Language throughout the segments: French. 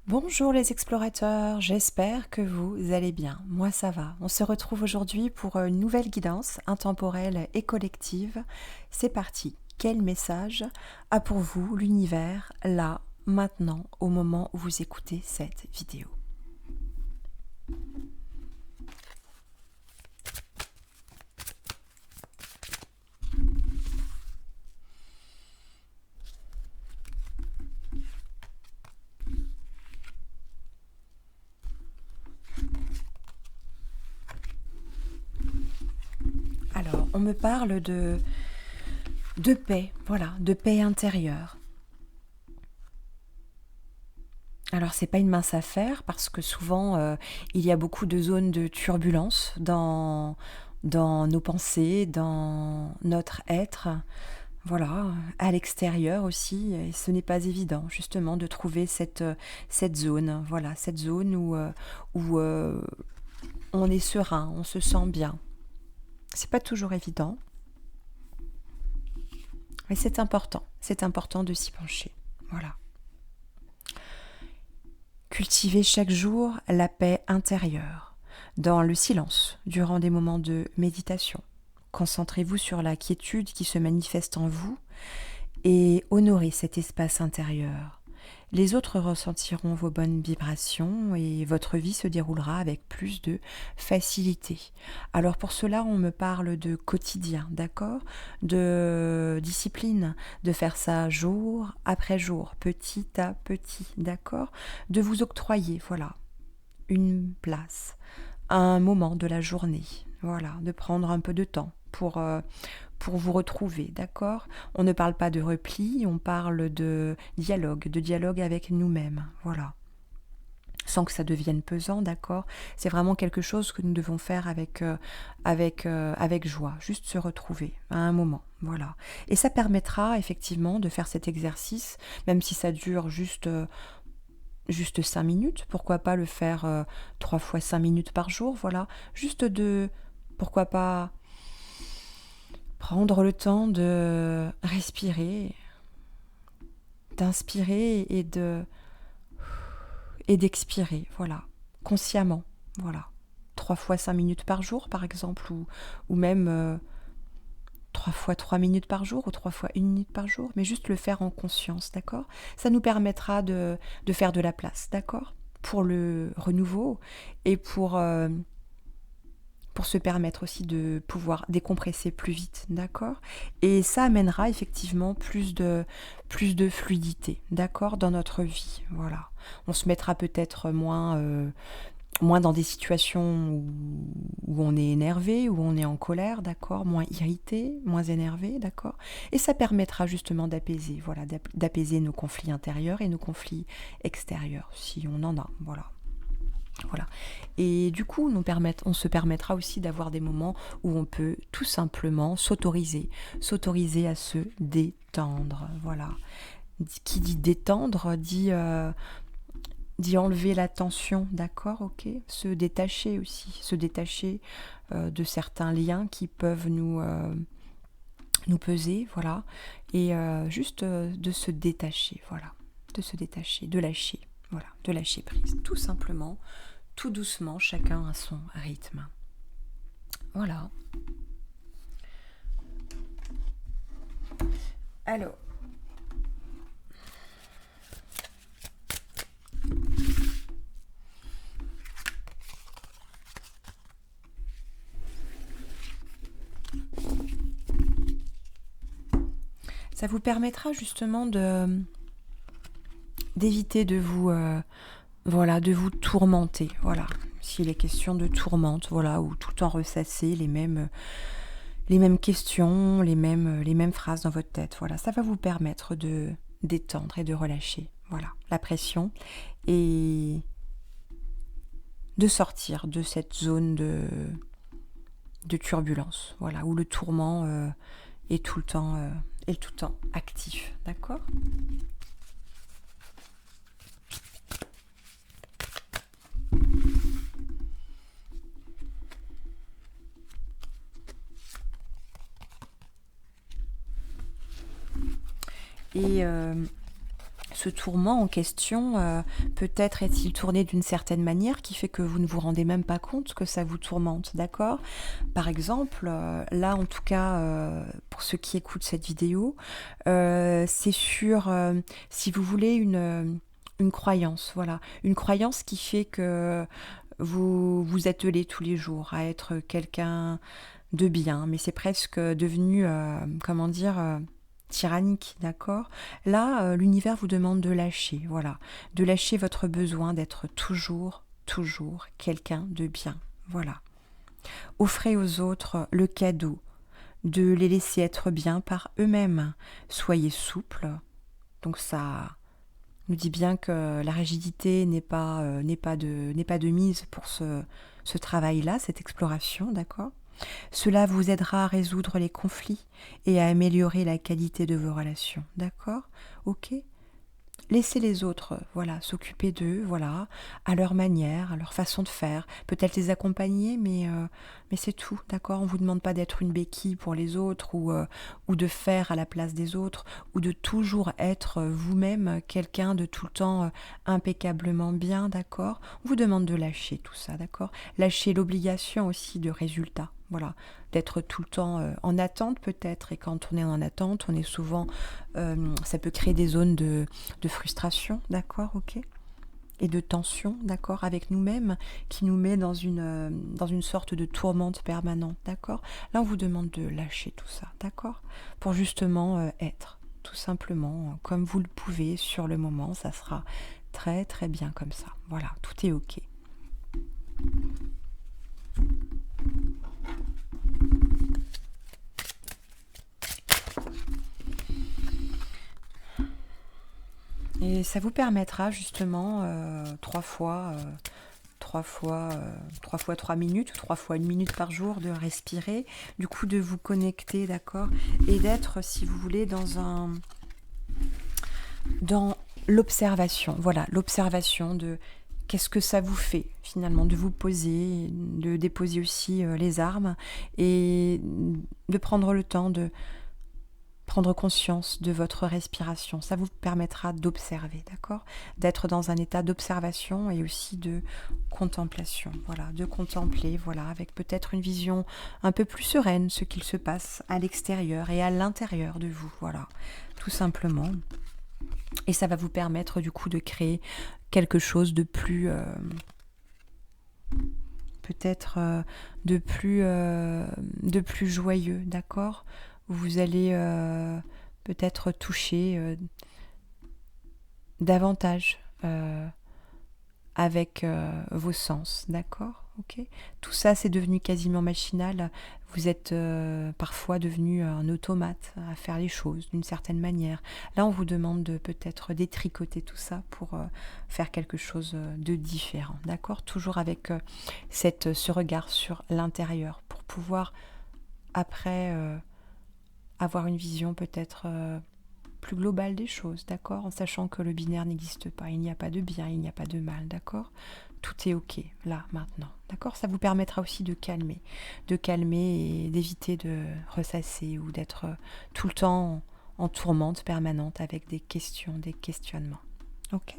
Bonjour les explorateurs, j'espère que vous allez bien. Moi ça va. On se retrouve aujourd'hui pour une nouvelle guidance intemporelle et collective. C'est parti. Quel message a pour vous l'univers là, maintenant, au moment où vous écoutez cette vidéo? Alors, on me parle de paix, voilà, de paix intérieure. Alors, c'est pas une mince affaire parce que souvent, il y a beaucoup de zones de turbulence dans nos pensées, dans notre être. Voilà, à l'extérieur aussi, et ce n'est pas évident justement de trouver cette zone, voilà, cette zone où on est serein, on se sent bien. C'est pas toujours évident, mais c'est important de s'y pencher. Voilà. Cultivez chaque jour la paix intérieure, dans le silence, durant des moments de méditation. Concentrez-vous sur la quiétude qui se manifeste en vous et honorez cet espace intérieur. Les autres ressentiront vos bonnes vibrations et votre vie se déroulera avec plus de facilité. Alors pour cela, on me parle de quotidien, d'accord? De discipline, de faire ça jour après jour, petit à petit, d'accord? De vous octroyer, voilà, une place, un moment de la journée, voilà, de prendre un peu de temps pour vous retrouver, d'accord? On ne parle pas de repli, on parle de dialogue avec nous-mêmes, voilà. Sans que ça devienne pesant, d'accord? C'est vraiment quelque chose que nous devons faire avec joie, juste se retrouver à un moment, voilà. Et ça permettra effectivement de faire cet exercice, même si ça dure juste 5 minutes, pourquoi pas le faire 3 fois 5 minutes par jour, voilà. Pourquoi pas prendre le temps de respirer, d'inspirer et d'expirer, voilà, consciemment, voilà. 3 fois 5 minutes par jour, par exemple, ou même 3 fois 3 minutes par jour, ou 3 fois 1 minute par jour, mais juste le faire en conscience, d'accord? Ça nous permettra de faire de la place, d'accord? Pour le renouveau et pour se permettre aussi de pouvoir décompresser plus vite, d'accord? Et ça amènera effectivement plus de fluidité, d'accord, dans notre vie, voilà. On se mettra peut-être moins dans des situations où on est énervé, où on est en colère, d'accord, moins irrité, moins énervé, d'accord. Et ça permettra justement d'apaiser, voilà, d'apaiser nos conflits intérieurs et nos conflits extérieurs, si on en a, voilà. Voilà. Et du coup, on se permettra aussi d'avoir des moments où on peut tout simplement s'autoriser à se détendre. Voilà. Qui dit détendre dit enlever la tension, d'accord, ok. Se détacher aussi, se détacher de certains liens qui peuvent nous peser, voilà. Et juste de se détacher, voilà, de se détacher, de lâcher, voilà, de lâcher prise, tout simplement tout doucement, chacun à son rythme. Voilà. Alors, ça vous permettra justement d'éviter de vous tourmenter, voilà. S'il est question de tourmente, voilà, ou tout le temps ressasser les mêmes questions, les mêmes phrases dans votre tête, voilà. Ça va vous permettre de détendre et de relâcher, voilà, la pression et de sortir de cette zone de turbulence, voilà, où le tourment est est tout le temps actif, d'accord? Et ce tourment en question, peut-être est-il tourné d'une certaine manière qui fait que vous ne vous rendez même pas compte que ça vous tourmente, d'accord? Par exemple, là en tout cas, pour ceux qui écoutent cette vidéo, c'est sur, si vous voulez, une croyance, voilà. Une croyance qui fait que vous vous attelez tous les jours à être quelqu'un de bien, mais c'est presque devenu, comment dire, tyrannique, d'accord? Là, l'univers vous demande de lâcher, voilà, de lâcher votre besoin d'être toujours, toujours quelqu'un de bien, voilà. Offrez aux autres le cadeau de les laisser être bien par eux-mêmes. Soyez souple, donc ça nous dit bien que la rigidité n'est pas de mise pour ce travail-là, cette exploration, d'accord? Cela vous aidera à résoudre les conflits et à améliorer la qualité de vos relations, d'accord? Ok? Laissez les autres, voilà, s'occuper d'eux, voilà, à leur manière, à leur façon de faire. Peut-être les accompagner, mais c'est tout, d'accord? On ne vous demande pas d'être une béquille pour les autres ou de faire à la place des autres ou de toujours être vous-même quelqu'un de tout le temps impeccablement bien, d'accord? On vous demande de lâcher tout ça, d'accord? Lâcher l'obligation aussi de résultat, voilà, d'être tout le temps en attente peut-être. Et quand on est en attente, on est souvent, ça peut créer des zones de frustration, d'accord, ok, et de tension, d'accord, avec nous-mêmes, qui nous met dans une sorte de tourmente permanente, d'accord. Là, on vous demande de lâcher tout ça, d'accord, pour justement être, tout simplement, comme vous le pouvez sur le moment, ça sera très très bien comme ça. Voilà, tout est ok. Et ça vous permettra justement 3 minutes ou 3 fois 1 minute par jour de respirer, du coup de vous connecter, d'accord, et d'être, si vous voulez, dans l'observation, voilà, l'observation de qu'est-ce que ça vous fait finalement de vous poser, de déposer aussi les armes et de prendre le temps de prendre conscience de votre respiration. Ça vous permettra d'observer, d'accord? D'être dans un état d'observation et aussi de contemplation. Voilà, de contempler, voilà, avec peut-être une vision un peu plus sereine, ce qu'il se passe à l'extérieur et à l'intérieur de vous. Voilà, tout simplement. Et ça va vous permettre du coup de créer quelque chose de plus... peut-être de plus joyeux, d'accord? Vous allez peut-être toucher davantage avec vos sens, d'accord? Ok. Tout ça, c'est devenu quasiment machinal. Vous êtes parfois devenu un automate à faire les choses d'une certaine manière. Là, on vous demande de peut-être détricoter tout ça pour faire quelque chose de différent, d'accord? Toujours avec ce regard sur l'intérieur pour pouvoir après avoir une vision peut-être plus globale des choses, d'accord? En sachant que le binaire n'existe pas, il n'y a pas de bien, il n'y a pas de mal, d'accord? Tout est ok, là, maintenant, d'accord? Ça vous permettra aussi de calmer et d'éviter de ressasser ou d'être tout le temps en tourmente permanente avec des questions, des questionnements, ok?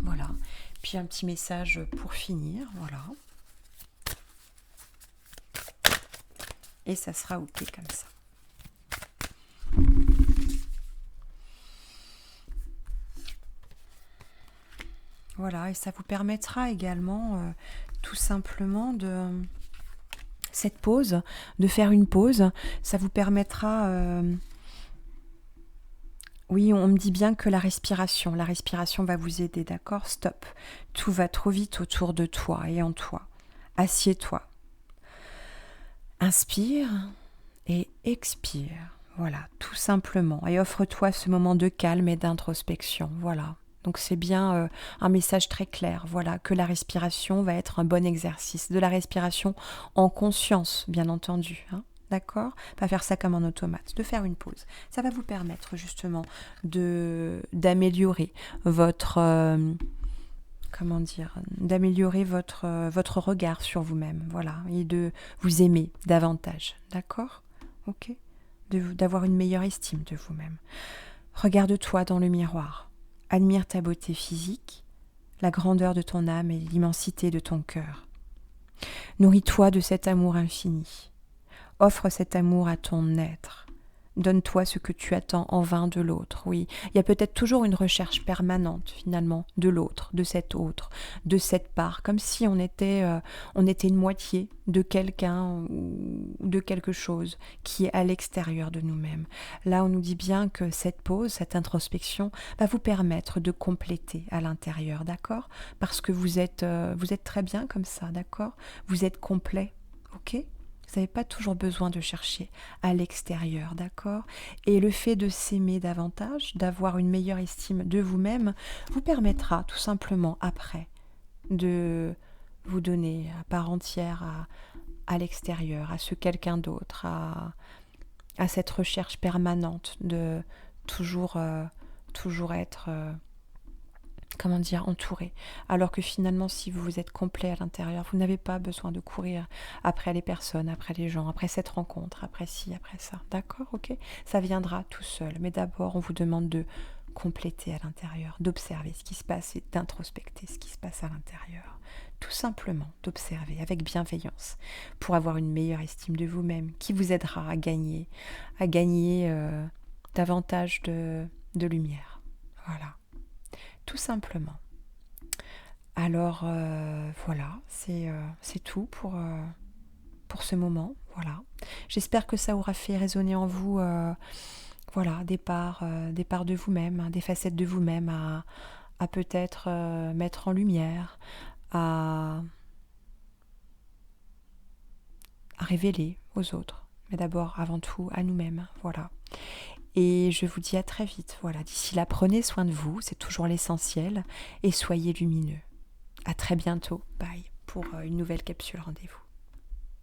Voilà, puis un petit message pour finir, voilà. Et ça sera ok comme ça. Voilà, et ça vous permettra également tout simplement cette pause, de faire une pause. Ça vous permettra... oui, on me dit bien que la respiration va vous aider, d'accord? Stop. Tout va trop vite autour de toi et en toi. Assieds-toi. Inspire et expire. Voilà, tout simplement. Et offre-toi ce moment de calme et d'introspection. Voilà. Donc c'est bien un message très clair, voilà, que la respiration va être un bon exercice. De la respiration en conscience, bien entendu, hein, d'accord? Pas faire ça comme un automate, de faire une pause. Ça va vous permettre justement d'améliorer votre... comment dire, d'améliorer votre regard sur vous-même, voilà, et de vous aimer davantage, d'accord? Ok? D'avoir une meilleure estime de vous-même. Regarde-toi dans le miroir. Admire ta beauté physique, la grandeur de ton âme et l'immensité de ton cœur. Nourris-toi de cet amour infini. Offre cet amour à ton être. Donne-toi ce que tu attends en vain de l'autre. Oui, il y a peut-être toujours une recherche permanente finalement de l'autre, de cet autre, de cette part, comme si on était une moitié de quelqu'un ou de quelque chose qui est à l'extérieur de nous-mêmes. Là, on nous dit bien que cette pause, cette introspection va vous permettre de compléter à l'intérieur, d'accord? Parce que vous êtes très bien comme ça, d'accord? Vous êtes complet, ok? Vous n'avez pas toujours besoin de chercher à l'extérieur, d'accord? Et le fait de s'aimer davantage, d'avoir une meilleure estime de vous-même, vous permettra tout simplement après de vous donner à part entière à l'extérieur, à ce quelqu'un d'autre, à cette recherche permanente de toujours, toujours être... comment dire, entouré. Alors que finalement, si vous êtes complet à l'intérieur, vous n'avez pas besoin de courir après les personnes, après les gens, après cette rencontre, après ci, après ça. D'accord, ok? Ça viendra tout seul. Mais d'abord, on vous demande de compléter à l'intérieur, d'observer ce qui se passe et d'introspecter ce qui se passe à l'intérieur. Tout simplement d'observer avec bienveillance pour avoir une meilleure estime de vous-même qui vous aidera à gagner davantage de lumière. Voilà. Tout simplement. Alors voilà, c'est tout pour ce moment. Voilà. J'espère que ça aura fait résonner en vous voilà, des parts de vous-même, hein, des facettes de vous-même à peut-être mettre en lumière, à révéler aux autres, mais d'abord, avant tout, à nous-mêmes. Voilà. Et je vous dis à très vite. Voilà, d'ici là, prenez soin de vous, c'est toujours l'essentiel, et soyez lumineux. À très bientôt. Bye pour une nouvelle capsule rendez-vous.